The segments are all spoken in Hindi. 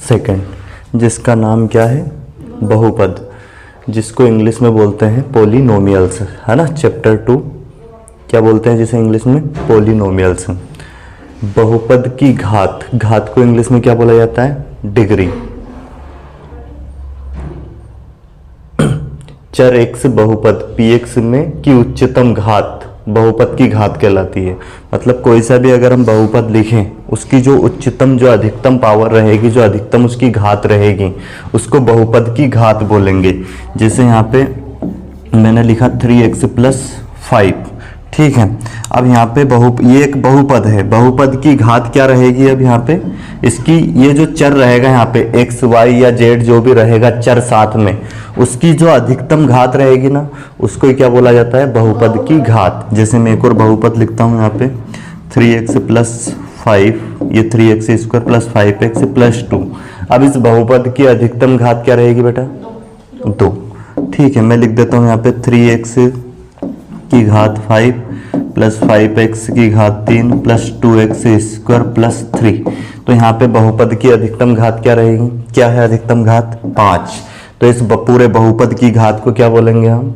सेकंड, जिसका नाम क्या है, बहुपद, जिसको इंग्लिश में बोलते हैं पॉलिनोमियल्स, है ना। चैप्टर 2 क्या बोलते हैं जिसे इंग्लिश में, पॉलिनोमियल्स। बहुपद की घात, घात को इंग्लिश में क्या बोला जाता है, डिग्री। चर एक्स बहुपद px में की उच्चतम घात बहुपद की घात कहलाती है। मतलब कोई सा भी अगर हम बहुपद लिखें, उसकी जो उच्चतम जो अधिकतम पावर रहेगी, जो अधिकतम उसकी घात रहेगी, उसको बहुपद की घात बोलेंगे। जैसे यहाँ पे मैंने लिखा 3x + 5, ठीक है। अब यहाँ पे ये एक बहुपद है, बहुपद की घात क्या रहेगी, अब यहाँ पे इसकी ये जो चर रहेगा यहाँ पे x y या z जो भी रहेगा चर साथ में, उसकी जो अधिकतम घात रहेगी ना, उसको क्या बोला जाता है, बहुपद की घात। जैसे मैं एक और बहुपद लिखता हूँ यहाँ पे 3x + 5, ये 3x² + 5x + 2। अब इस बहुपद की अधिकतम घात क्या रहेगी बेटा, 2, ठीक है। मैं लिख देता हूँ यहाँ पे 3x की घात 5 + 5x की घात 3 + 2x² + 3। तो यहाँ पे बहुपद की अधिकतम घात क्या रहेगी, क्या है अधिकतम घात, 5। तो इस पूरे बहुपद की घात को क्या बोलेंगे हम,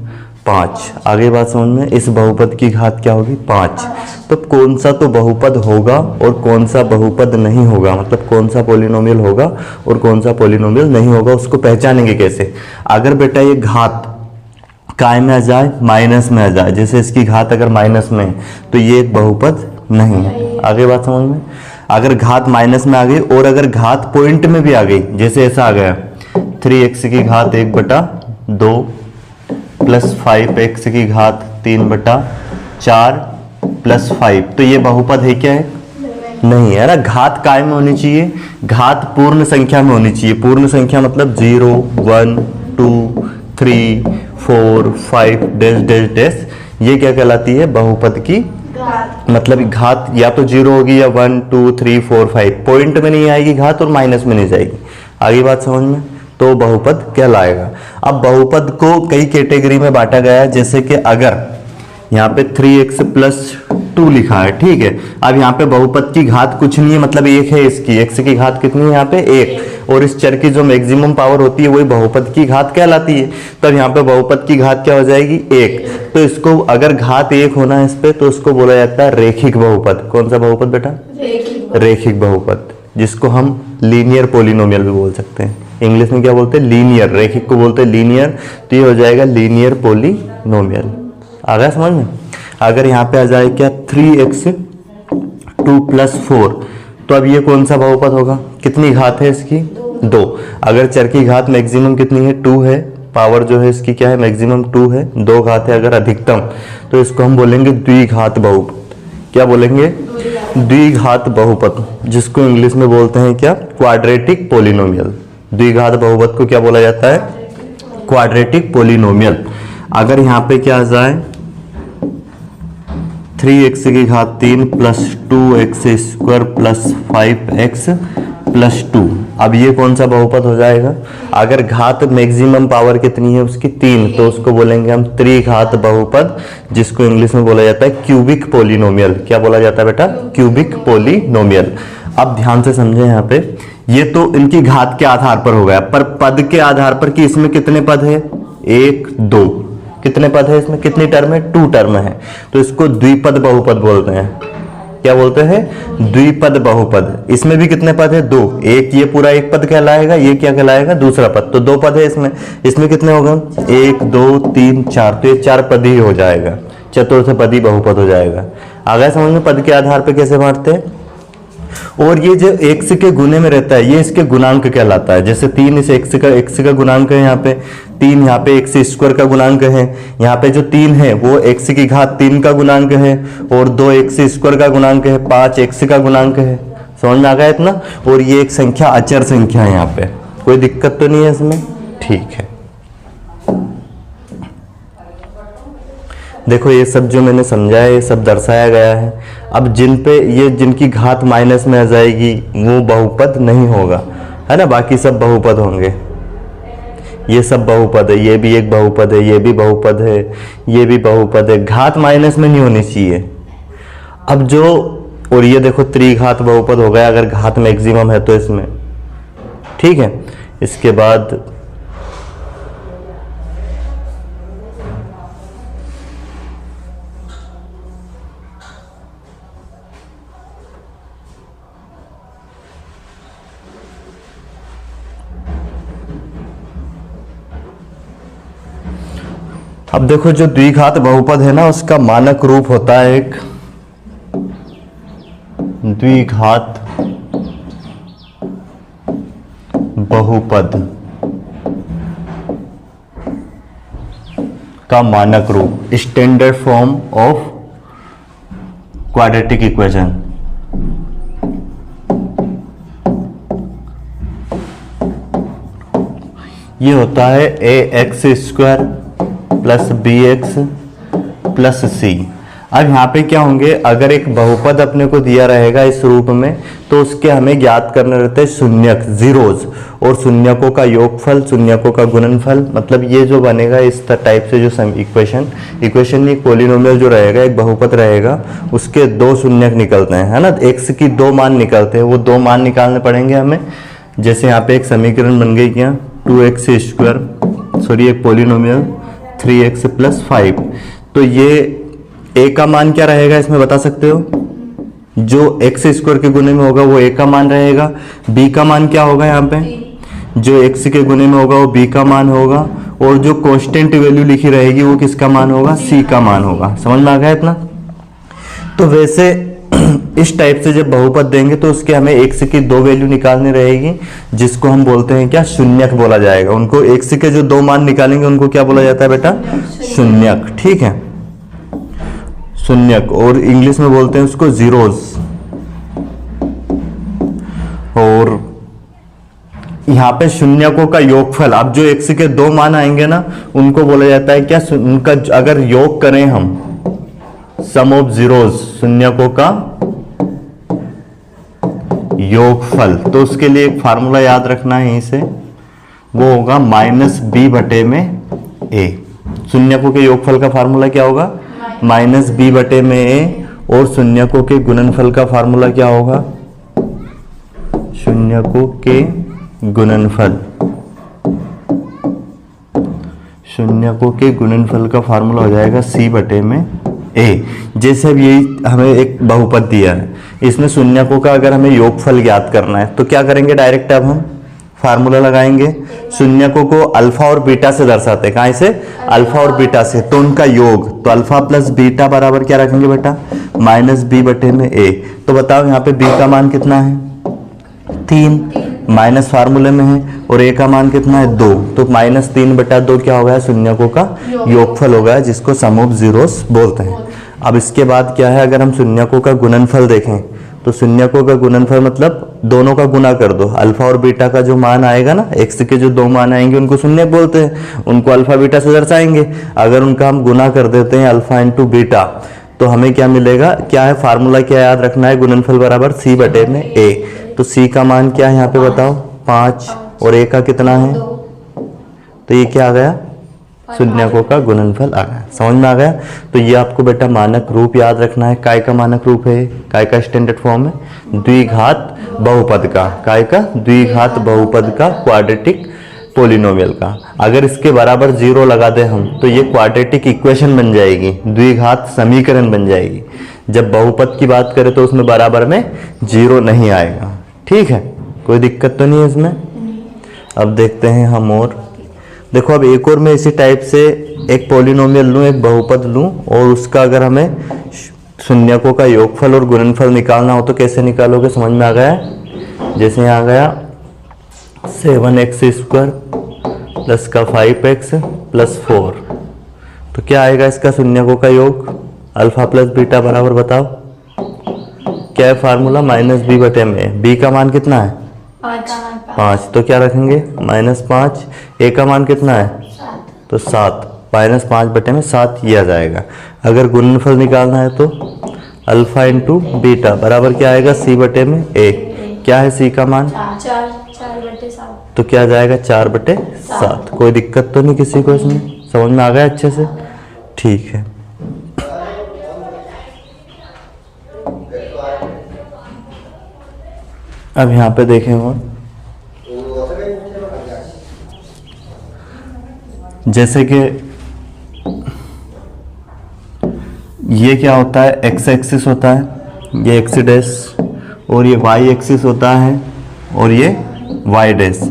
5। आगे बात समझ में, इस बहुपद की घात क्या होगी, 5। तो कौन सा तो बहुपद होगा और कौन सा बहुपद नहीं होगा, मतलब कौन सा पॉलिनोमियल होगा और कौन सा पॉलिनोमियल नहीं होगा, उसको पहचानेंगे कैसे। अगर बेटा ये घात काय में आ जाए, माइनस में आ जाए, जैसे इसकी घात अगर माइनस में है तो ये एक बहुपद नहीं है। आगे बात समझ में, अगर घात माइनस में आ गई और अगर घात पॉइंट में भी आ गई, जैसे ऐसा आ गया 3x की घात 1/2 + 5x की घात 3/4 + 5, तो ये बहुपद है क्या है, नहीं है ना। घात काय में होनी चाहिए, घात पूर्ण संख्या में होनी चाहिए। पूर्ण संख्या मतलब 0 1 2 3 4 5 डैश डैश डैश, ये क्या कहलाती है, बहुपद की मतलब घात या तो 0 होगी या 1 2 3 4 5, पॉइंट में नहीं आएगी घात और माइनस में नहीं जाएगी। आगे बात समझ में, तो बहुपद कहलाएगा। अब बहुपद को कई कैटेगरी में बांटा गया है, जैसे कि अगर यहाँ पे 3x + 2 लिखा है, ठीक है। अब यहाँ पे बहुपद की घात कुछ नहीं है, मतलब 1 है, इसकी x की घात कितनी है यहाँ पे 1, और इस चर की जो मैक्सिमम पावर होती है वही बहुपद की घात कहलाती है। तब यहाँ पे बहुपद की घात क्या हो जाएगी, 1। तो इसको अगर घात 1 होना है इस पे, तो इसको बोला जाता है रेखिक बहुपद। कौन सा बहुपद बेटा, रेखिक बहुपद, जिसको हम लीनियर पॉलिनोमियल भी बोल सकते हैं। इंग्लिश में क्या बोलते हैं, लीनियर, रेखिक को बोलते हैं लीनियर, तो ये हो जाएगा लीनियर पॉलिनोमियल। आ गया समझ में। अगर यहाँ पे आ जाए क्या 3x 2 + 4, तो अब ये कौन सा बहुपद होगा, कितनी घात है इसकी, 2। अगर चर की घात मैक्सिमम कितनी है, 2 है, पावर जो है इसकी क्या है, मैक्सिमम 2 है, 2 घात है अगर अधिकतम, तो इसको हम बोलेंगे द्विघात बहुपद। क्या बोलेंगे, द्विघात बहुपद, जिसको इंग्लिश में बोलते हैं क्या, क्वाड्रेटिक पॉलिनोमियल। द्विघात बहुपद को क्या बोला जाता है, क्वाड्रेटिक पॉलिनोमियल। अगर यहाँ पे क्या आ जाए 3x की घात 3 + 2x² + 5x + 2, अब ये कौन सा बहुपद हो जाएगा, अगर घात मैक्सिमम पावर कितनी है उसकी 3, तो उसको बोलेंगे हम त्रिघात बहुपद, जिसको इंग्लिश में बोला जाता है क्यूबिक पॉलिनोमियल। क्या बोला जाता है बेटा, क्यूबिक पॉलिनोमियल। अब ध्यान से समझें, यहाँ पे ये तो इनकी घात के आधार पर हो गया, पर पद के आधार पर कि इसमें कितने पद है, 1 2, कितने पद है इसमें, कितनी टर्म है, 2 टर्म है, तो इसको द्विपद बहुपद बोलते हैं। क्या बोलते हैं, द्विपद बहुपद। इसमें भी कितने पद है, 2, एक ये पूरा एक पद कहलाएगा, ये क्या कहलाएगा, दूसरा पद, तो 2 पद है इसमें। इसमें कितने होगा, 1 2 3 4, तो ये 4 पद ही हो जाएगा, चतुर्थ पदी बहुपद हो जाएगा। आ गया समझ में, पद के आधार पर कैसे बांटते हैं। और ये जो x के गुने में रहता है, ये इसके गुणांक कहलाता है। जैसे 3 इस x का गुणांक है, यहाँ पे 3, यहाँ पे x² का गुणांक है, यहाँ पे जो 3 है वो x की घात 3 का गुणांक है, और 2x² का गुणांक है, 5x का गुणांक है। समझ में आ गया इतना। और ये एक संख्या अचर संख्या है, यहाँ पे कोई दिक्कत तो नहीं है इसमें, ठीक है। देखो ये सब जो मैंने समझाया, ये सब दर्शाया गया है। अब जिन पे ये जिनकी घात माइनस में आ जाएगी वो बहुपद नहीं होगा, है ना, बाकी सब बहुपद होंगे। ये सब बहुपद है, ये भी एक बहुपद है, ये भी बहुपद है, ये भी बहुपद है, घात माइनस में नहीं होनी चाहिए। अब जो, और ये देखो त्रिघात बहुपद हो गया अगर घात मैक्सिमम है तो इसमें, ठीक है। इसके बाद अब देखो जो द्विघात बहुपद है ना, उसका मानक रूप होता है एक द्विघात बहुपद का मानक रूप, standard form of quadratic equation. ये होता है A X square plus B X plus C. अब यहाँ पे क्या होंगे, अगर एक बहुपद अपने को दिया रहेगा इस रूप में, तो उसके हमें ज्ञात करने रहते हैं शून्यक, जीरोज, और शून्यकों का योगफल, शून्यकों का गुणनफल। मतलब ये जो बनेगा इस टाइप से जो इक्वेशन एक पोलिनोमियल जो रहेगा, एक बहुपद रहेगा, उसके दो शून्यक निकलते हैं, है ना, एक्स की दो मान निकलते हैं, वो दो मान निकालने पड़ेंगे हमें। जैसे यहाँ पे एक समीकरण बन गई क्या, 2x स्क्वायर, सॉरी एक पोलिनोमियल 3x प्लस 5। तो ये a का मान क्या रहेगा इसमें बता सकते हो, जो x स्क्वायर के गुणे में होगा वो a का मान रहेगा। b का मान क्या होगा, यहाँ पे जो x के गुणे में होगा वो b का मान होगा, और जो कांस्टेंट वैल्यू लिखी रहेगी वो किसका मान होगा, c का मान होगा। समझ में आ गया इतना। तो वैसे इस टाइप से जब बहुपद देंगे तो उसके हमें x की दो वैल्यू निकालनी रहेगी, जिसको हम बोलते हैं क्या, शून्यक बोला जाएगा। उनको x के जो दो मान निकालेंगे उनको क्या बोला जाता है बेटा, शून्यक। ठीक है, शून्यक, और इंग्लिश में बोलते हैं उसको जीरोस। और यहाँ पे शून्यकों का योगफल, अब जो x के दो मान आएंगे ना, उनको बोला जाता है क्या, उनका अगर योग करें हम, सम ऑफ जीरोस, शून्यकों का योगफल, तो उसके लिए एक फार्मूला याद रखना है यहीं से, वो होगा माइनस बी बटे में ए। शून्यकों के योगफल का फार्मूला क्या होगा, माइनस बी बटे में ए, और शून्यकों के गुणनफल का फार्मूला क्या होगा, शून्यकों के गुणनफल, शून्यकों के गुणनफल का फार्मूला हो जाएगा सी बटे में ए। जैसे अब यही हमें एक बहुपद दिया है, इसमें शून्यकों का अगर हमें योगफल ज्ञात करना है तो क्या करेंगे, डायरेक्ट अब हम फार्मूला लगाएंगे। शून्यकों को अल्फा और बीटा से दर्शाते हैं, कहाँ से, अल्फा और बीटा से, तो उनका योग, तो अल्फा प्लस बीटा बराबर क्या रखेंगे बेटा, माइनस बी बटे में ए। तो बताओ यहाँ पे बी का मान कितना है, 3, माइनस फार्मूले में है, और ए का मान कितना है, 2, तो माइनस 3 बटा 2 क्या हो गया, शून्यकों का योगफल हो गया, जिसको सम ऑफ जीरोस बोलते हैं। अब इसके बाद क्या है, अगर हम शून्यकों का गुणनफल देखें, तो शून्यकों का गुणनफल मतलब दोनों का गुना कर दो, अल्फा और बीटा का जो मान आएगा ना, एक्स के जो दो मान आएंगे उनको शून्यक बोलते हैं, उनको अल्फा बीटा से दर्शाएंगे। अगर उनका हम गुना कर देते हैं अल्फा इंटू बीटा, तो हमें क्या मिलेगा, क्या है फार्मूला, क्या याद रखना है, गुणनफल बराबर सी बटे में ए। तो सी का मान क्या है यहाँ पे बताओ, 5, और ए का कितना है, तो ये क्या आ गया, शून्यकों का गुणनफल आ गया। समझ में आ गया। तो ये आपको बेटा मानक रूप याद रखना है। काय का मानक रूप है, काय का स्टैंडर्ड फॉर्म है, द्विघात बहुपद का, काय का, द्विघात बहुपद का, क्वाड्रेटिक पोलिनोमियल का। अगर इसके बराबर 0 लगा दे हम, तो ये क्वाड्रेटिक इक्वेशन बन जाएगी, द्विघात समीकरण बन जाएगी। जब बहुपद की बात करें तो उसमें बराबर में 0 नहीं आएगा। ठीक है, कोई दिक्कत तो नहीं है इसमें। अब देखते हैं हम, और देखो अब एक और मैं इसी टाइप से एक पोलिनोमियल लूँ, एक बहुपद लूँ, और उसका अगर हमें शून्यकों का योगफल और गुणनफल निकालना हो तो कैसे निकालोगे, समझ में आ गया। जैसे यहाँ आ गया 7x स्क्वायर प्लस का 5x प्लस 4, तो क्या आएगा इसका शून्यकों का योग, अल्फा प्लस बीटा बराबर बताओ क्या है फार्मूला, माइनस बी बटे में। बी का मान कितना है, 5, तो क्या रखेंगे, -5। ए का मान कितना है, तो 7, -5 बटे में 7 ये आ जाएगा। अगर गुणनफल निकालना है तो अल्फा इंटू बीटा बराबर क्या आएगा, सी बटे में ए। क्या है सी का मान, 4/7, तो क्या जाएगा, 4/7। कोई दिक्कत तो नहीं किसी को इसमें, समझ में आ गया अच्छे से। ठीक है, अब यहाँ पे देखें, और जैसे कि ये क्या होता है, एक्स एक्सिस होता है, ये एक्स डैश, और ये वाई एक्सिस होता है, और ये वाई डैश।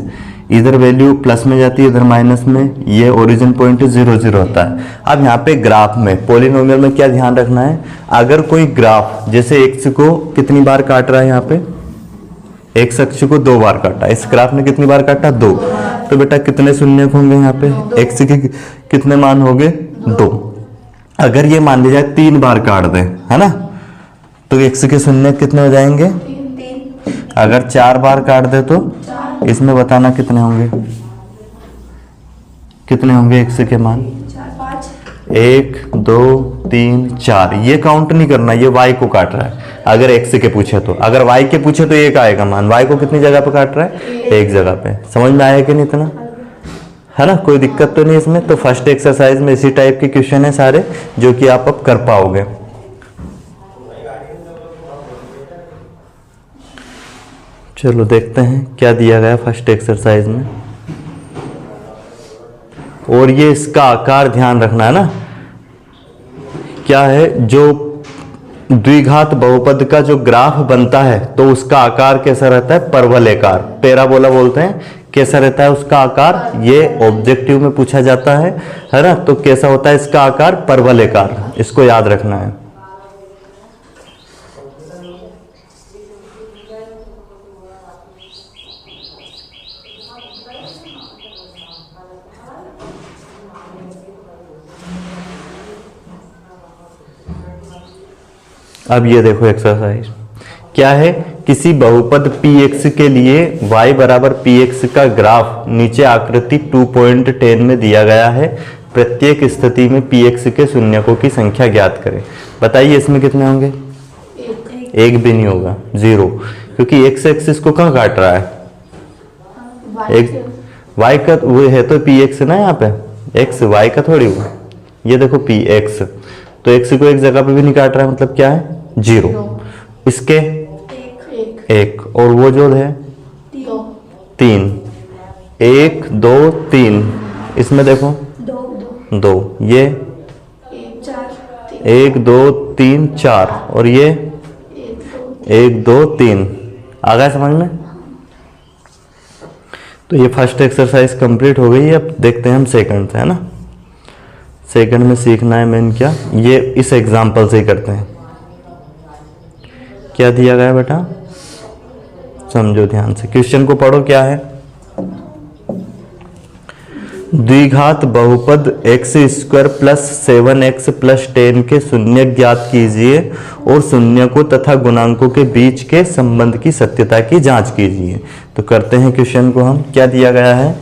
इधर वैल्यू प्लस में जाती है, इधर माइनस में। ये ओरिजिन पॉइंट 0 0 होता है। अब यहाँ पे ग्राफ में, पॉलिनोमियल में क्या ध्यान रखना है, अगर कोई ग्राफ जैसे एक्स को कितनी बार काट रहा है, यहाँ पे एक्स अक्ष को 2 बार काटा, इस ग्राफ ने कितनी बार काटा, 2। तो बेटा कितने शून्य होंगे यहाँ पे, एक्स के कितने मान होंगे, 2। अगर ये मान लिया जाए 3 बार काट दें, है ना, तो एक्स के शून्य कितने हो जाएंगे, 3। अगर 4 बार काट दे तो इसमें बताना कितने होंगे, कितने होंगे एक्स के मान, 4 5। 1 2 3 4। ये काउंट नहीं करना, ये y को काट रहा है। अगर x के पूछे तो, अगर y के पूछे तो 1 आएगा मान। y को कितनी जगह पे काट रहा है, एक जगह पे। समझ में आया कि नहीं इतना, है ना, कोई दिक्कत तो नहीं इसमें। तो फर्स्ट एक्सरसाइज में इसी टाइप के क्वेश्चन है सारे, जो कि आप अब कर पाओगे। चलो देखते हैं क्या दिया गया फर्स्ट एक्सरसाइज में। और ये इसका आकार ध्यान रखना है ना, क्या है, जो द्विघात बहुपद का जो ग्राफ बनता है तो उसका आकार कैसा रहता है, परवलयाकार, पैराबोला बोलते हैं। कैसा रहता है उसका आकार, ये ऑब्जेक्टिव में पूछा जाता है ना, तो कैसा होता है इसका आकार, परवलयाकार। इसको याद रखना है। अब ये देखो एक्सरसाइज क्या है, किसी बहुपद px के लिए y बराबर px का ग्राफ नीचे आकृति 2.10 में दिया गया है। प्रत्येक स्थिति में px के शून्यकों की संख्या ज्ञात करें। बताइए इसमें कितने होंगे, एक भी नहीं होगा, 0, क्योंकि x एक्सिस को कहाँ काट रहा है, एक y का, वो है तो px ना, यहाँ पे x y का थोड़ी हुआ, ये देखो px, तो x को एक जगह पे भी नहीं काट रहा है, मतलब क्या है, 0। इसके 1, और वो जो है 3, 1 2 3, इसमें देखो 2, ये 1 2 3 4, और ये 1 2 3। आ गया समझ में। तो ये फर्स्ट एक्सरसाइज कंप्लीट हो गई है। अब देखते हैं हम सेकंड से, है ना। सेकंड में सीखना है मेन क्या, ये इस एग्जाम्पल से ही करते हैं। क्या दिया गया बेटा, समझो ध्यान से, क्वेश्चन को पढ़ो। क्या है, द्विघात बहुपद x square plus 7x plus 10 के शून्य ज्ञात कीजिए और शून्यकों तथा गुणांकों के बीच के संबंध की सत्यता की जांच कीजिए। तो करते हैं क्वेश्चन को हम। क्या दिया गया है,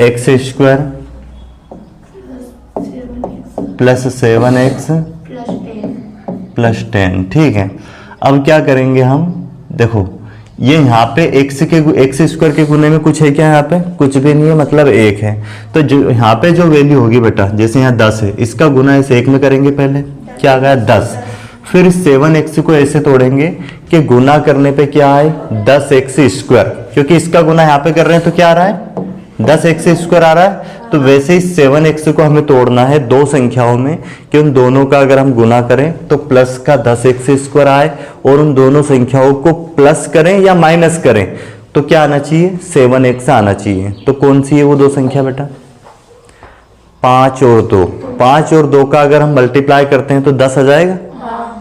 x square plus 7x plus 10, ठीक है। अब क्या करेंगे हम, देखो ये यहाँ पे एक्स स्क्वायर के गुने में कुछ है क्या, यहाँ पे कुछ भी नहीं है, मतलब 1 है। तो जो यहाँ पे जो वैल्यू होगी बेटा, जैसे यहाँ 10 है, इसका गुना इस 1 में करेंगे पहले, क्या आ गया 10। फिर इस 7x को ऐसे तोड़ेंगे कि गुना करने पे क्या आए, 10x स्क्वायर, क्योंकि इसका गुना यहाँ पे कर रहे हैं तो क्या आ रहा है, 10x स्क्वायर आ रहा है। तो वैसे ही 7x को हमें तोड़ना है दो संख्याओं में, कि उन दोनों का अगर हम गुना करें तो प्लस का 10x स्क्वायर आए, और उन दोनों संख्याओं को प्लस करें या माइनस करें तो क्या आना चाहिए, 7x आना चाहिए। तो कौन सी है वो दो संख्या बेटा, 5 और 2। 5 और 2 का अगर हम मल्टीप्लाई करते हैं तो 10 आ जाएगा,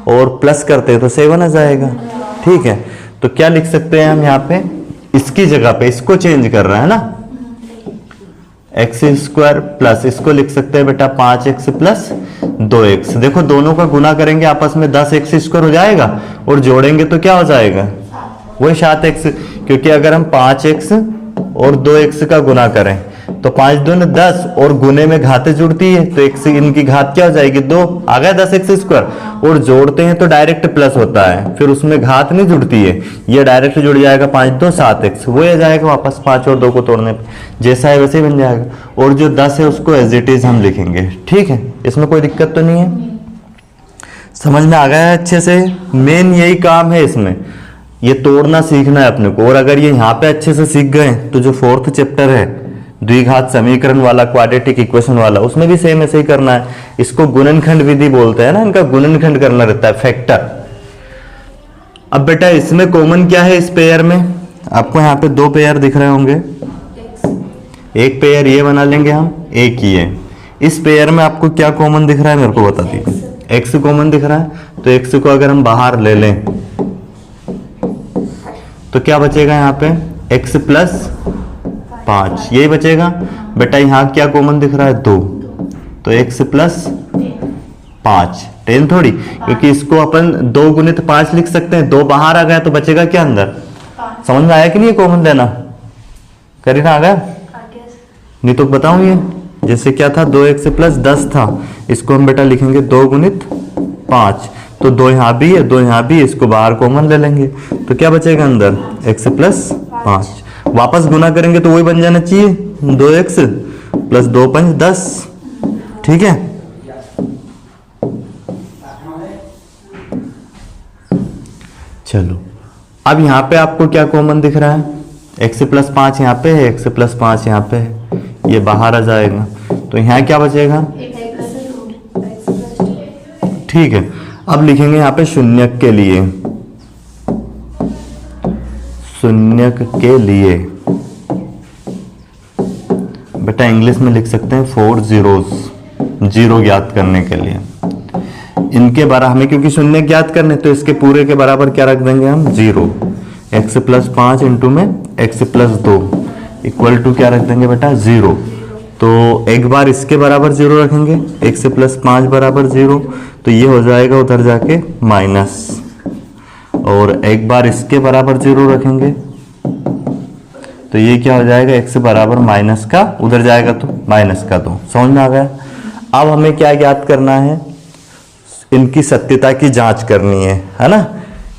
और प्लस करते हैं तो 7 आ जाएगा, ठीक है। तो क्या लिख सकते हैं हम यहाँ पे, इसकी जगह पे इसको चेंज कर रहा है ना, एक्स स्क्वायर प्लस, इसको लिख सकते हैं बेटा 5x प्लस 2x। देखो दोनों का गुना करेंगे आपस में 10x स्क्वायर हो जाएगा, और जोड़ेंगे तो क्या हो जाएगा, वही 7x। क्योंकि अगर हम 5x और 2x का गुना करें तो 5 दूनी 10, और गुने में घातें जुड़ती है तो x इनकी घात क्या हो जाएगी, 2, आ गया 10x स्क्वायर। और जोड़ते हैं तो डायरेक्ट प्लस होता है, फिर उसमें घात नहीं जुड़ती है, ये डायरेक्ट जुड़ जाएगा, 5 2 7x, वो आ जाएगा वापस 5 और 2 को तोड़ने पे, जैसा है वैसे ही बन जाएगा। और जो 10 है उसको एज इट इज हम लिखेंगे, ठीक है, इसमें कोई दिक्कत तो नहीं है। समझ में आ गया है अच्छे से, मेन यही काम है इसमें, ये तोड़ना सीखना है अपने को। और अगर ये यहाँ पे अच्छे से सीख गए तो जो 4th चैप्टर है द्विघात समीकरण वाला, क्वाड्रेटिक इक्वेशन वाला, उसमें भी सेम ऐसे ही करना है। इसको गुणनखंड विधि बोलते हैं ना, इनका गुणनखंड करना रहता है, फैक्टर। अब बेटा इसमें कॉमन क्या है? इस पेयर में आपको यहाँ पे दो पेयर दिख रहे होंगे, एक पेयर ये बना लेंगे हम, एक ये। इस पेयर में आपको क्या कॉमन दिख रहा है मेरे को बता दीजिए। एक्स कॉमन दिख रहा है, तो एक्स को अगर हम बाहर ले लें तो क्या बचेगा यहाँ पे? एक्स प्लस 5, यही बचेगा बेटा। यहाँ क्या कॉमन दिख रहा है? 2, तो एक्स प्लस 5, 10 थोड़ी, क्योंकि इसको अपन 2 गुणित 5 लिख सकते हैं। 2 बाहर आ गया तो बचेगा क्या अंदर? समझ में आया कि नहीं? कॉमन लेना करीना आ गया? नहीं तो बताऊं, ये जैसे क्या था, 2x प्लस 10 था, इसको हम बेटा लिखेंगे 2 गुणित 5, तो 2 यहाँ भी है, 2 यहाँ भी, इसको बाहर कॉमन ले लेंगे तो क्या बचेगा अंदर? x plus 5। वापस गुना करेंगे तो वही बन जाना चाहिए, 2x प्लस 2 5 10। ठीक है, चलो अब यहाँ पे आपको क्या कॉमन दिख रहा है? x प्लस 5 यहाँ पे है, x प्लस 5 यहाँ पे है, ये बाहर आ जाएगा, तो यहाँ क्या बचेगा? ठीक है, अब लिखेंगे यहाँ पे शून्यक के लिए, शून्यक के लिए बेटा इंग्लिश में लिख सकते हैं 4 zeros, जीरो ज्ञात करने के लिए। इनके बराबर हमें क्योंकि शून्य ज्ञात करने, तो इसके पूरे के बराबर क्या रख देंगे हम? 0। x प्लस 5 इंटू में x प्लस 2 इक्वल टू क्या रख देंगे बेटा? 0। तो एक बार इसके बराबर 0 रखेंगे, x प्लस 5 बराबर 0, तो ये हो जाएगा उधर जाके माइनस, और एक बार इसके बराबर 0 रखेंगे तो ये क्या हो जाएगा? x बराबर माइनस का, उधर जाएगा तो माइनस का 2। समझ में आ गया? अब हमें क्या ज्ञात करना है? इनकी सत्यता की जांच करनी है ना,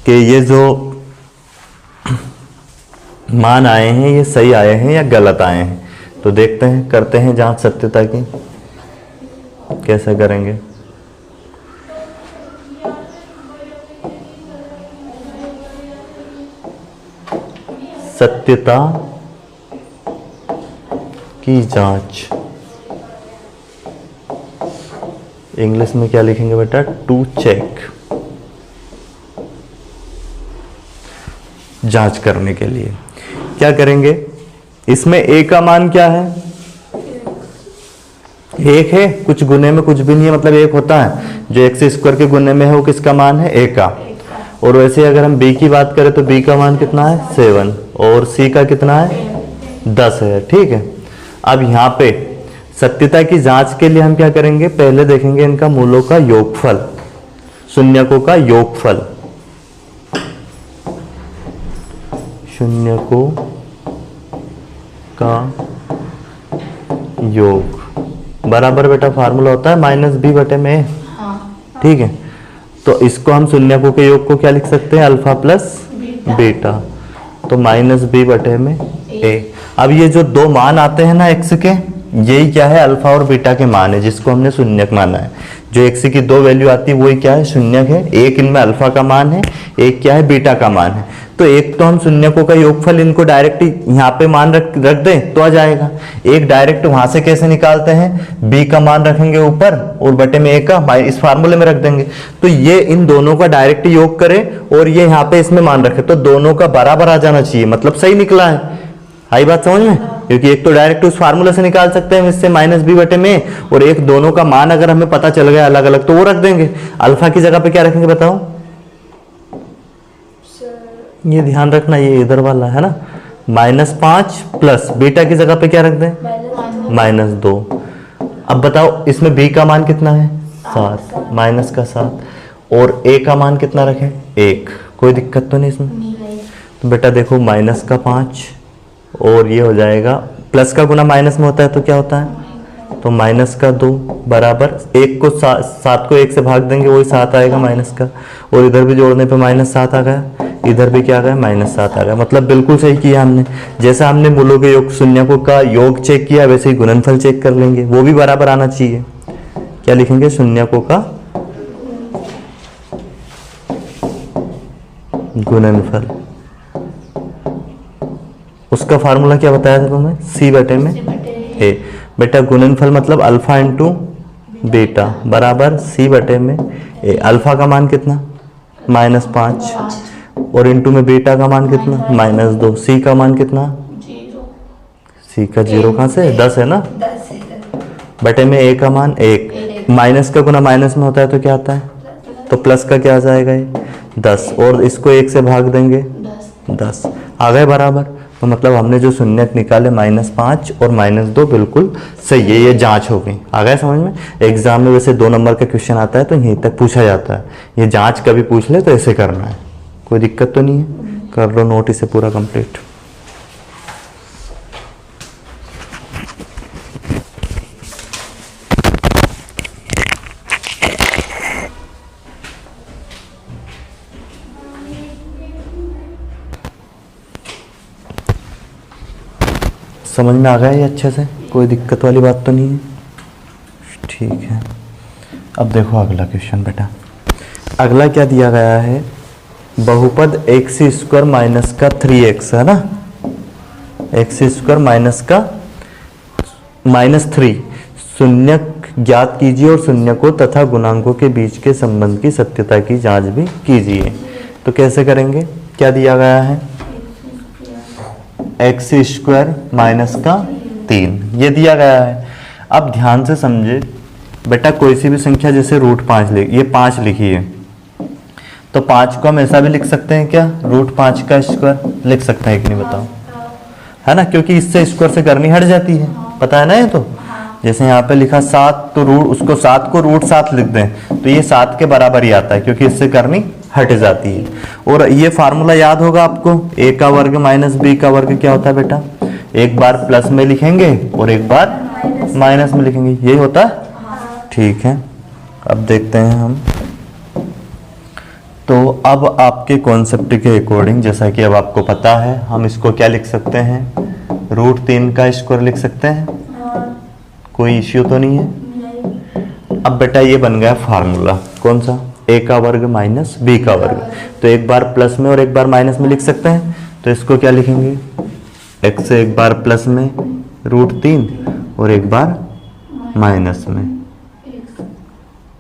कि ये जो मान आए हैं ये सही आए हैं या गलत आए हैं। तो देखते हैं, करते हैं जांच सत्यता की। कैसे करेंगे? सत्यता की जांच इंग्लिश में क्या लिखेंगे बेटा? टू चेक, जांच करने के लिए क्या करेंगे? इसमें a का मान क्या है? 1 है, कुछ गुने में कुछ भी नहीं है, मतलब 1 होता है। जो एक्स स्क्वायर के गुने में है वो किसका मान है? a का। और वैसे अगर हम b की बात करें तो b का मान कितना है? 7, और c का कितना है? 10 है। ठीक है, अब यहाँ पे सत्यता की जांच के लिए हम क्या करेंगे? पहले देखेंगे इनका मूलों का योगफल, शून्यकों का योगफल, शून्यकों का योग बराबर बेटा फार्मूला होता है -b बटे में a। ठीक है, तो इसको हम शून्यकों के योग को क्या लिख सकते हैं? अल्फा प्लस बीटा, तो -b बटे में a। अब ये जो दो मान आते हैं ना x के, यही क्या है? अल्फा और बीटा के मान है, जिसको हमने शून्यक माना है। जो x की दो वैल्यू आती है वही क्या है? शून्यक है। एक इनमें अल्फा का मान है, एक क्या है? बीटा का मान है। तो एक तो हम शून्यकों का योगफल इनको डायरेक्ट यहाँ पे मान रख दें तो आ जाएगा। एक डायरेक्ट वहां से कैसे निकालते हैं? b का मान रखेंगे ऊपर और बटे में a का इस फार्मूले में रख देंगे। तो ये इन दोनों का डायरेक्ट योग करें और ये यहाँ पे इसमें मान रखे, तो दोनों का बराबर आ जाना चाहिए, मतलब सही निकला है। आई बात समझ में? क्योंकि एक तो डायरेक्ट उस फार्मूला से निकाल सकते हैं इससे -b बटे में, और एक दोनों का मान अगर हमें पता चल गया अलग अलग तो वो रख देंगे। अल्फा की जगह पे क्या रखेंगे बताओ? ये ध्यान रखना, ये इधर वाला है ना, -5 प्लस बीटा की जगह पे क्या रख दें? -2। अब बताओ इसमें b का मान कितना है? 7, माइनस का 7, और a का मान कितना रखें? 1। कोई दिक्कत तो नहीं इसमें? तो बेटा देखो -5 और ये हो जाएगा, प्लस का गुना माइनस में होता है तो क्या होता है? तो -2 बराबर 1 को 7 को 1 से भाग देंगे वही 7 आएगा माइनस का, और इधर भी जोड़ने पे -7 आ गया, इधर भी क्या आ गया? -7 आ गया। मतलब बिल्कुल सही किया हमने। जैसा हमने मूलों के योग शून्यकों का योग चेक किया वैसे ही गुणनफल चेक कर लेंगे, वो भी बराबर आना चाहिए। क्या लिखेंगे? शून्यकों का गुणनफल। उसका फार्मूला क्या बताया था तुम्हें? c बटे में ए। बेटा गुणनफल मतलब अल्फा इंटू बीटा बराबर सी बटे में ए। अल्फा का मान कितना? -5 और इंटू में बीटा का मान कितना? -2। सी का मान कितना? सी का 0 कहाँ से? 10 है ना, 10 है। बटे में ए का मान 1। माइनस का गुना माइनस में होता है तो क्या आता है? तो प्लस का क्या आ जाएगा? ये 10 और इसको 1 से भाग देंगे 10 आ गए बराबर। तो मतलब हमने जो शून्यक निकाले -5 और -2 बिल्कुल सही है, ये जांच हो गई। आ गया समझ में? एग्जाम में वैसे 2 नंबर का क्वेश्चन आता है तो यहीं तक पूछा जाता है। ये जांच कभी पूछ ले तो ऐसे करना है, कोई दिक्कत तो नहीं है। कर लो नोट इसे पूरा कंप्लीट। समझ में आ गया ये अच्छे से? कोई दिक्कत वाली बात तो नहीं है? ठीक है। अब देखो अगला क्वेश्चन बेटा। अगला क्या दिया गया है? बहुपद x² माइनस का 3x है ना, x² माइनस का -3 शून्यक ज्ञात कीजिए और शून्यकों तथा गुणांकों के बीच के संबंध की सत्यता की जांच भी कीजिए। तो कैसे करेंगे? क्या दिया गया है? x² माइनस का 3 ये दिया गया है। अब ध्यान से समझे बेटा, कोई सी भी संख्या जैसे √5 ये 5 लिखी है तो 5 को हम ऐसा भी लिख सकते हैं क्या? √5 का स्क्वायर लिख सकते हैं कि नहीं बताओ? है ना, क्योंकि इससे स्क्वायर से करनी हट जाती है, पता है ना ये तो। जैसे यहाँ पे लिखा 7 तो उसको 7 को √7 लिख दें तो ये 7 के बराबर ही आता है क्योंकि इससे करनी हट जाती है। और ये फार्मूला याद होगा आपको, a का वर्ग माइनस b का वर्ग क्या होता है बेटा? एक बार प्लस में लिखेंगे और एक बार माइनस में लिखेंगे, यही होता है। ठीक है, अब देखते हैं हम। तो अब आपके कॉन्सेप्ट के अकॉर्डिंग, जैसा कि अब आपको पता है, हम इसको क्या लिख सकते हैं? √3 का स्क्वायर लिख सकते हैं, कोई इश्यू तो नहीं है। अब बेटा ये बन गया फार्मूला, कौन सा? a का वर्ग माइनस b का वर्ग। तो एक बार प्लस में और एक बार माइनस में लिख सकते हैं, तो इसको क्या लिखेंगे? x से एक बार प्लस में √3 और एक बार माइनस में,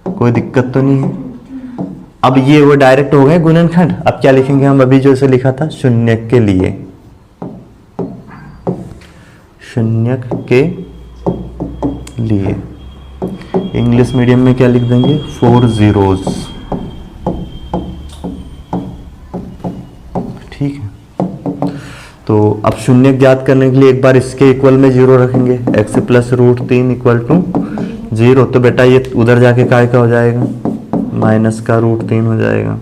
कोई दिक्कत तो नहीं है। अब ये वो डायरेक्ट हो गए गुणनखंड। अब क्या लिखेंगे हम? अभी जो इसे लिखा था शून्यक के लिए, शून्यक के लिए इंग्लिश मीडियम में क्या लिख देंगे? 4 zeros। ठीक है, तो अब शून्य ज्ञात करने के लिए एक बार इसके इक्वल में 0 रखेंगे, x प्लस √3 इक्वल टू 0। तो बेटा ये उधर जाके काय का हो जाएगा? माइनस का √3 हो जाएगा।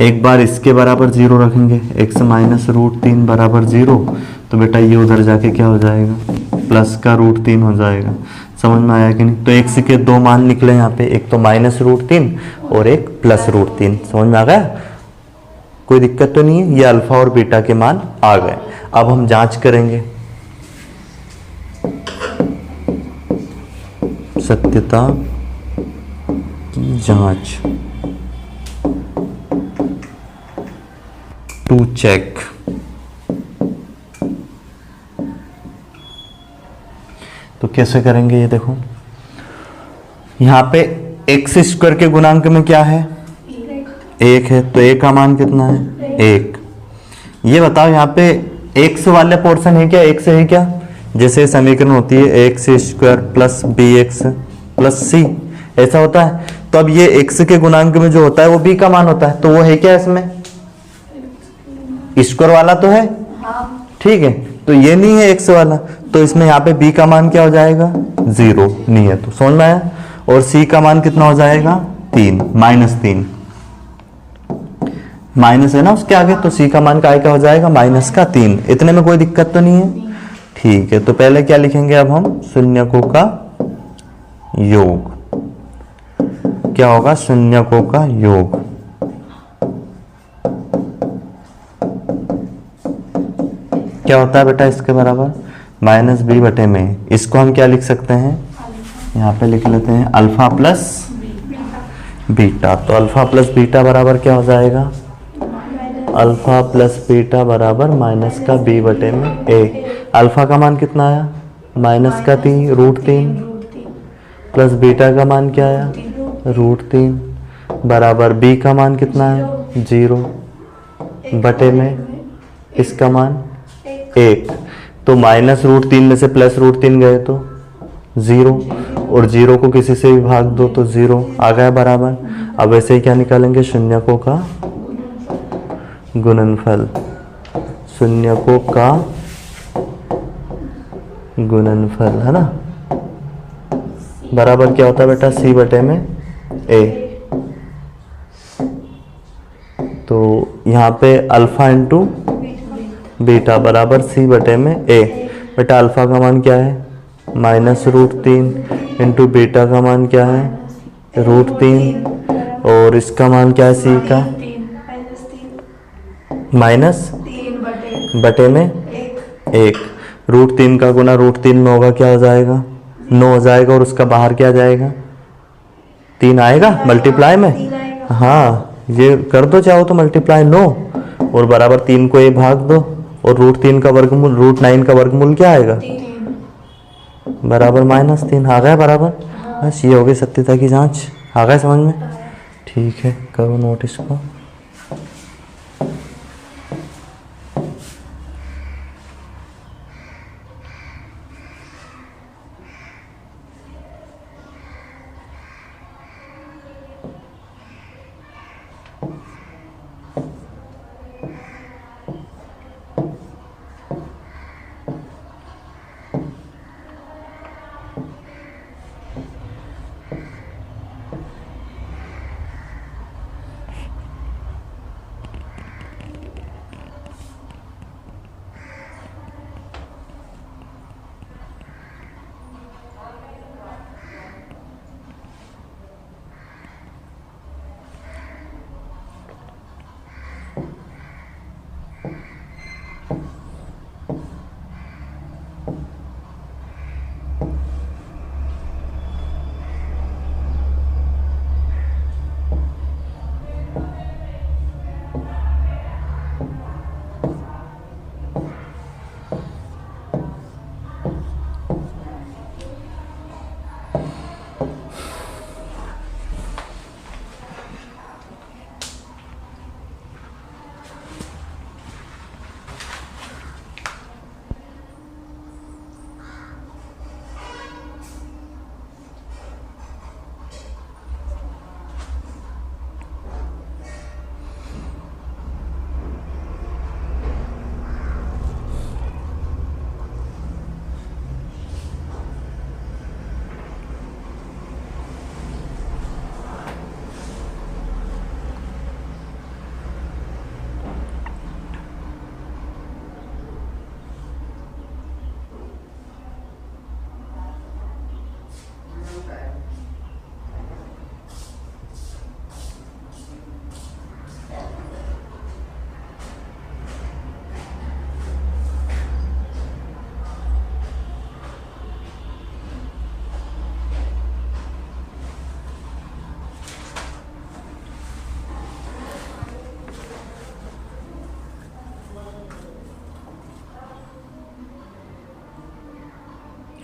एक बार इसके बराबर 0 रखेंगे, x माइनस √3 बराबर 0। तो बेटा ये उधर जाके क्या हो जाएगा? प्लस का √3 हो जाएगा। समझ में आया कि नहीं? तो x के 2 मान निकले यहाँ पे, एक तो -√3 और एक +√3। समझ में आ गया? कोई दिक्कत तो नहीं है? ये अल्फा और बीटा के मान आ गए। अब हम जांच करेंगे, सत्यता की जांच, टू चेक। तो कैसे करेंगे ये देखो, यहाँ पे x² के गुणांक में क्या है? 1 है, तो a का मान कितना है? 1। ये बताओ यहाँ पे x वाले पोर्शन है क्या? x है क्या? जैसे समीकरण होती है x² plus bx plus c, ऐसा होता है। तो अब ये x के गुणांक में जो होता है वो b का मान होता है, तो वो है क्या इसमें? स्क्वायर वाला तो है, ठीक है। तो ये नहीं है x वाला, तो इसमें यहाँ पे b का मान क्या हो जाएगा? 0 नहीं है, तो समझ में आया। और c का मान कितना हो जाएगा? 3, -3 माइनस है ना उसके आगे, तो c का मान काय का हो जाएगा? -3। इतने में कोई दिक्कत तो नहीं है? ठीक है, तो पहले क्या लिखेंगे अब हम? शून्यकों का योग। क्या होगा? शून्यकों का योग। क्या होता है बेटा इसके बराबर? -b बटे में। इसको हम क्या लिख सकते हैं? यहाँ पे लिख लेते हैं अल्फा प्लस बीटा। तो अल्फा प्लस बीटा बराबर क्या हो जाएगा? अल्फा प्लस बीटा बराबर -b बटे में a। अल्फा का मान कितना आया? माइनस का 3 रूट 3 प्लस बीटा का मान क्या आया रूट 3 बराबर बी का मान कितना है 0 बटे में इसका मान 1। तो माइनस रूट 3 में से प्लस रूट 3 गए तो 0 और 0 को किसी से भी भाग दो तो 0 आ गया बराबर। अब ऐसे ही क्या निकालेंगे शून्यकों का गुणनफल, शून्यकों का गुणनफल है ना, बराबर क्या होता है बेटा सी बटे में ए। तो यहाँ पे अल्फा इंटू बीटा बराबर सी बटे में ए। बेटा अल्फा का मान क्या है माइनस रूट 3 इंटू बीटा का मान क्या है रूट 3 और इसका मान क्या है सी का माइनस 3 बटे में 1। रूट 3 का गुना रूट 3 में होगा क्या हो जाएगा 9 हो जाएगा और उसका बाहर क्या जाएगा 3 आएगा मल्टीप्लाई में। हाँ ये कर दो चाहो तो मल्टीप्लाई 9 और बराबर 3 को ये भाग दो और रूट 3 का वर्गमूल रूट 9 का वर्गमूल क्या आएगा बराबर -3 आ गया बराबर। बस ये हो गई सत्यता की जांच। आ गया समझ में? ठीक है करो नोट इसको।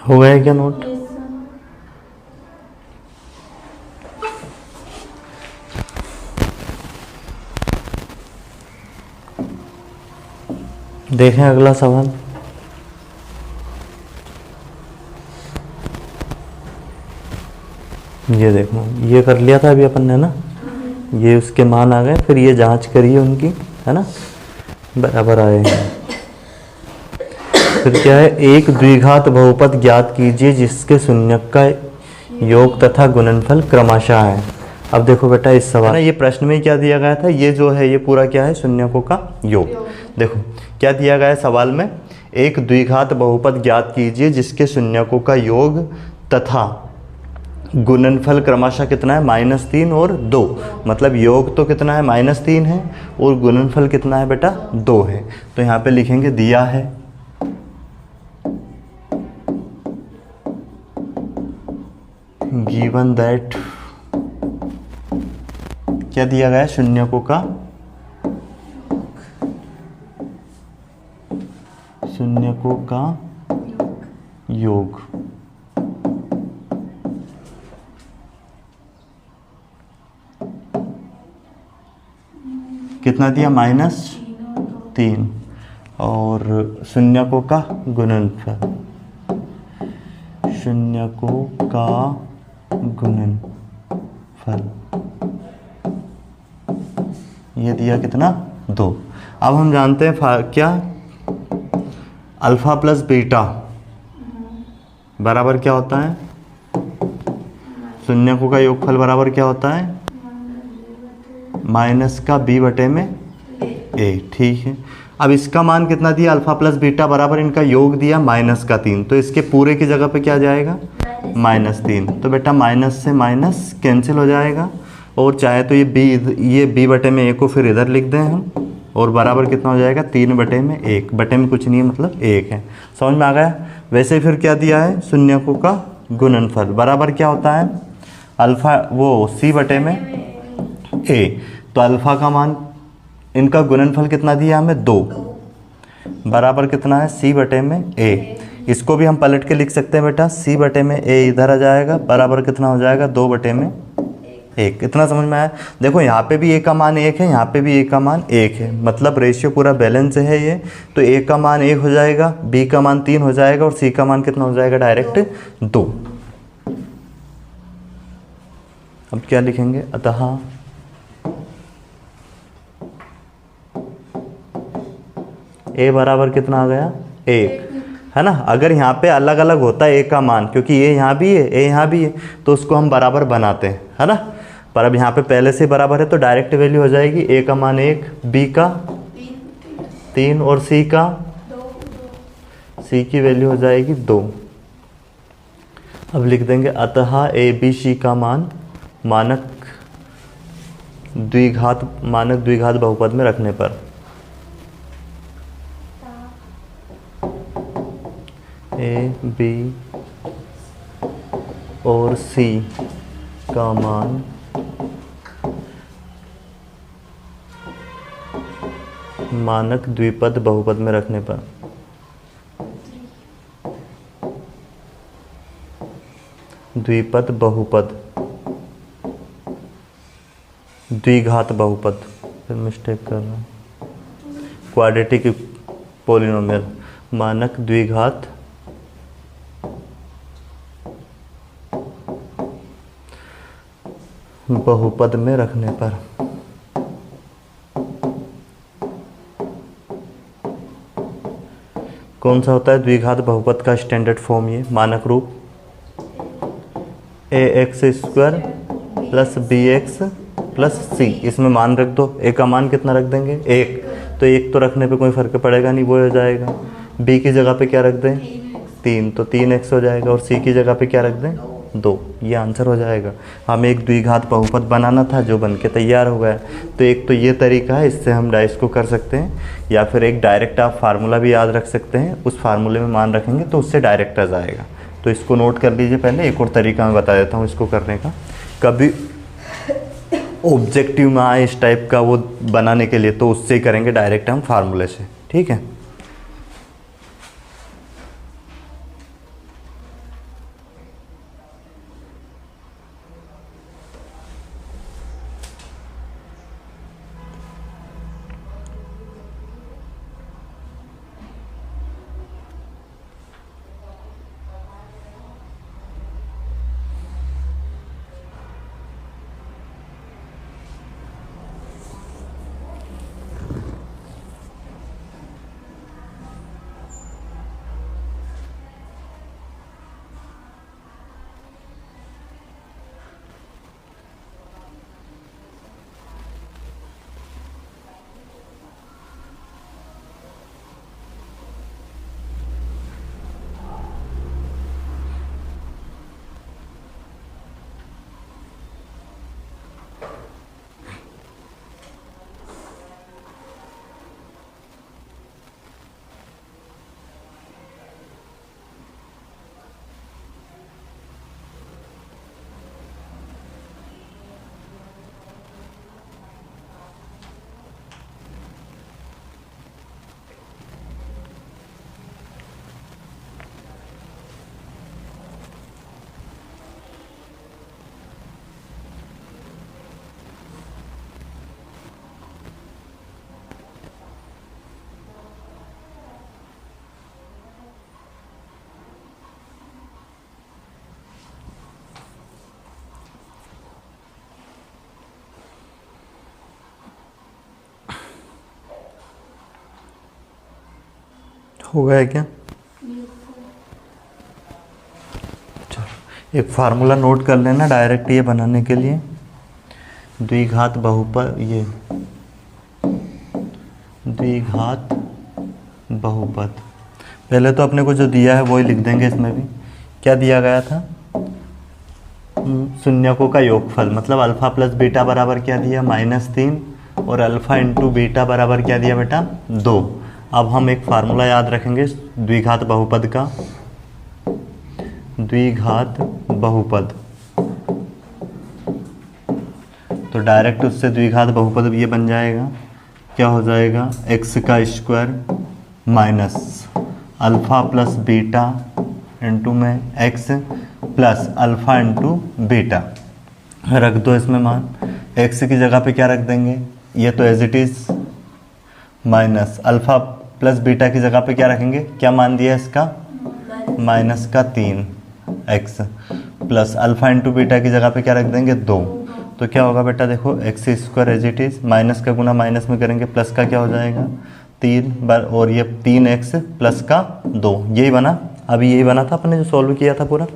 हो गया क्या नोट? देखें अगला सवाल। ये देखो ये कर लिया था अभी अपन ने ना, ये उसके मान आ गए, फिर ये जांच करिए उनकी है ना बराबर आए हैं। फिर क्या है एक द्विघात बहुपद ज्ञात कीजिए जिसके शून्यक का योग तथा गुणनफल क्रमशः है। अब देखो बेटा इस सवाल ये प्रश्न में क्या दिया गया था, ये जो है ये पूरा क्या है शून्यकों का योग। देखो क्या दिया गया है सवाल में, एक द्विघात बहुपद ज्ञात कीजिए जिसके शून्यकों का योग तथा गुणनफल क्रमशः कितना है -3 और 2। मतलब योग तो कितना है -3 है और गुणनफल कितना है बेटा 2 है। तो यहाँ पे लिखेंगे दिया है गिवन दैट, क्या दिया गया है शून्यकों का योग। कितना दिया? -3 और शून्यकों का गुणनफल, शून्यकों का गुणनफल ये दिया कितना? 2। अब हम जानते हैं क्या, अल्फा प्लस बीटा बराबर क्या होता है? शून्यकों का योगफल बराबर क्या होता है? माइनस का b बटे में a। ठीक है, अब इसका मान कितना दिया? अल्फा प्लस बीटा बराबर इनका योग दिया -3, तो इसके पूरे की जगह पे क्या जाएगा? -3। तो बेटा माइनस से माइनस कैंसिल हो जाएगा, और चाहे तो ये b बटे में a को फिर इधर लिख दें हम, और बराबर कितना हो जाएगा? 3 बटे में 1, बटे में कुछ नहीं है मतलब 1 है। समझ में आ गया? वैसे फिर क्या दिया है? शून्यकों का गुणनफल बराबर क्या होता है? अल्फा वो c बटे में a, तो अल्फा का मान, इनका गुणनफल कितना दिया हमें? 2 बराबर कितना है? c बटे में a। इसको भी हम पलट के लिख सकते हैं बेटा, c बटे में a इधर आ जाएगा, बराबर कितना हो जाएगा? 2 बटे में 1। इतना समझ में आया? देखो यहाँ पे भी a का मान 1 है, यहाँ पे भी a का मान 1 है, मतलब रेशियो पूरा बैलेंस है ये। तो a का मान 1 हो जाएगा, b का मान 3 हो जाएगा, और c का मान कितना हो जाएगा? डायरेक्ट 2। अब क्या लिखेंगे? अतः a बराबर कितना आ गया? 1, है ना। अगर यहाँ पे अलग अलग होता है a का मान, क्योंकि a यहाँ भी है, a यहाँ भी है, तो उसको हम बराबर बनाते हैं, है ना। पर अब यहाँ पे पहले से बराबर है, तो डायरेक्ट वैल्यू हो जाएगी a का मान 1, b का 3 और c का, c की वैल्यू हो जाएगी 2। अब लिख देंगे अतः a b c का मान मानक द्विघात बहुपद में रखने पर a b और c का मान मानक द्विपद बहुपद में रखने पर द्विपद बहुपद, द्विघात बहुपद, फिर मिस्टेक कर रहा हूँ, क्वाड्रेटिक पॉलिनोमियल, मानक द्विघात बहुपद में रखने पर कौन सा होता है द्विघात बहुपद का स्टैंडर्ड फॉर्म? ये मानक रूप ax² plus bx plus c, इसमें मान रख दो। a का मान कितना रख देंगे? 1, तो 1 तो रखने पे कोई फर्क पड़ेगा नहीं, वो हो जाएगा। b की जगह पे क्या रख दें? 3, तो 3x हो जाएगा, और c की जगह पे क्या रख दें? 2। ये आंसर हो जाएगा। हमें एक द्विघात बहुपद बनाना था जो बन के तैयार हो गया। तो एक तो ये तरीका है, इससे हम डाइस को कर सकते हैं, या फिर एक डायरेक्ट आप फार्मूला भी याद रख सकते हैं, उस फार्मूले में मान रखेंगे तो उससे डायरेक्ट आ जाएगा। तो इसको नोट कर लीजिए। पहले एक और तरीका मैं बता देता हूँ इसको करने का। कभी ऑब्जेक्टिव में आए इस टाइप का वो बनाने के लिए, तो उससे ही करेंगे डायरेक्ट हम फार्मूले से, ठीक है। हो गया क्या? चलो एक फार्मूला नोट कर लेना डायरेक्ट ये बनाने के लिए। द्विघात बहुपद, ये द्विघात बहुपद, पहले तो अपने को जो दिया है वही लिख देंगे। इसमें भी क्या दिया गया था? शून्यकों का योगफल, मतलब अल्फा प्लस बीटा बराबर क्या दिया? -3, और अल्फा इंटू बीटा बराबर क्या दिया बेटा? 2। अब हम एक फार्मूला याद रखेंगे द्विघात बहुपद का। द्विघात बहुपद, तो डायरेक्ट उससे द्विघात बहुपद ये बन जाएगा, क्या हो जाएगा? x का square minus alpha plus beta into में x plus alpha into beta, रख दो इसमें मान। x की जगह पे क्या रख देंगे? ये तो as it is, minus alpha plus beta की जगह पे क्या रखेंगे? क्या मान दिया इसका? -3x plus alpha into beta की जगह पे क्या रख देंगे? 2। तो क्या होगा बेटा? देखो x square as it is, minus का गुना माइनस में करेंगे, प्लस का क्या हो जाएगा? 3 बार, और ये 3x प्लस का 2, यही बना। अभी यही बना था अपने जो सॉल्व किया था पूरा,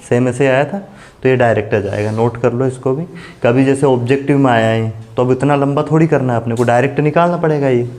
सेम ऐसे आया था। तो ये डायरेक्ट आ जाएगा, नोट कर लो इसको भी। कभी जैसे ऑब्जेक्टिव में आया है तो अब इतना लंबा थोड़ी करना है अपने को, डायरेक्ट निकालना पड़ेगा ये।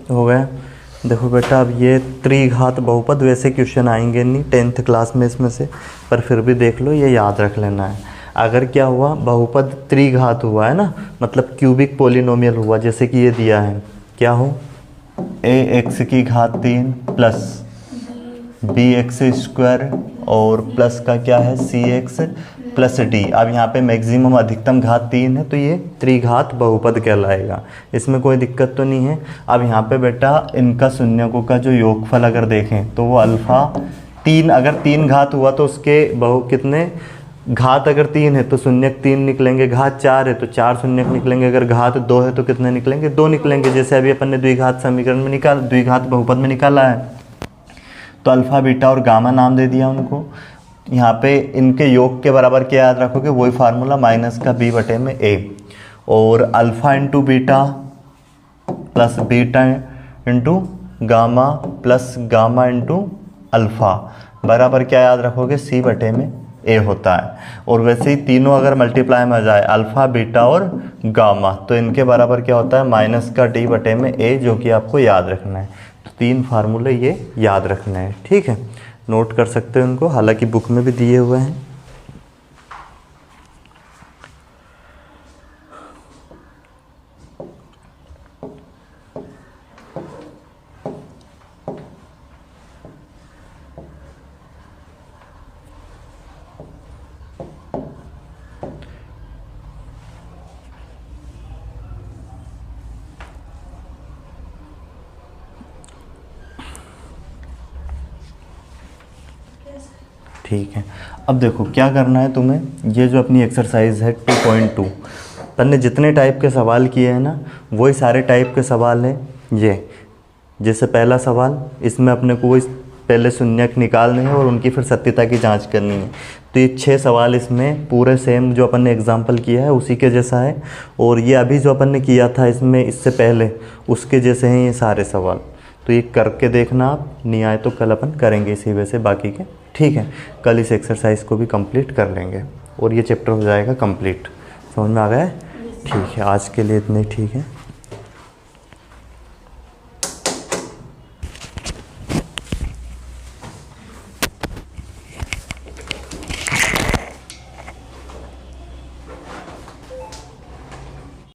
हो गया। देखो बेटा अब ये त्रिघात बहुपद, वैसे क्वेश्चन आएंगे नहीं 10th क्लास में इसमें से, पर फिर भी देख लो, ये याद रख लेना है। अगर क्या हुआ, बहुपद त्रिघात हुआ है ना, मतलब क्यूबिक पोलिनोमियल हुआ, जैसे कि ये दिया है, क्या हो? ax की घात 3 प्लस bx स्क्वायर और प्लस का क्या है? cx plus D. अब यहाँ पे मैक्सिमम अधिकतम घात 3 है, तो ये त्रिघात बहुपद कहलाएगा, इसमें कोई दिक्कत तो नहीं है। अब यहाँ पे बेटा इनका शून्यकों का जो योगफल अगर देखें तो वो अल्फ़ा 3, अगर 3 घात हुआ तो उसके कितने घात? अगर 3 है तो शून्यक 3 निकलेंगे, घात 4 है तो 4 शून्यक निकलेंगे, अगर घात 2 है तो कितने निकलेंगे? 2 निकलेंगे, जैसे अभी अपन ने द्विघात समीकरण में द्विघात बहुपद में निकाला है। तो अल्फ़ा बीटा और गामा नाम दे दिया उनको। यहाँ पे इनके योग के बराबर क्या याद रखोगे? वही फार्मूला, माइनस का b बटे में a, और alpha into beta plus beta into gamma plus gamma into alpha बराबर क्या याद रखोगे? c बटे में a होता है। और वैसे ही तीनों अगर मल्टीप्लाई में आ जाए, अल्फ़ा बीटा और गामा, तो इनके बराबर क्या होता है? माइनस का d बटे में a, जो कि आपको याद रखना है। तो 3 फार्मूले ये याद रखना है, ठीक है, नोट कर सकते हो उनको, हालांकि बुक में भी दिए हुए हैं। ठीक है, अब देखो क्या करना है तुम्हें। ये जो अपनी एक्सरसाइज है 2.2, अपन ने जितने टाइप के सवाल किए हैं ना, वही सारे टाइप के सवाल हैं ये। जैसे पहला सवाल, इसमें अपने को वही पहले शून्यक निकालने हैं और उनकी फिर सत्यता की जांच करनी है। तो ये 6 सवाल इसमें पूरे सेम जो अपन ने एग्जाम्पल किया है उसी के जैसा है, और ये अभी जो अपन ने किया था इसमें इससे पहले उसके जैसे हैं ये सारे सवाल। तो ये करके देखना आप, नहीं आए तो कल अपन करेंगे इसी वजह से बाकी के, ठीक है। कल इस एक्सरसाइज को भी कंप्लीट कर लेंगे और ये चैप्टर हो जाएगा कंप्लीट। समझ में आ गया है? ठीक है, आज के लिए इतने ही ठीक है।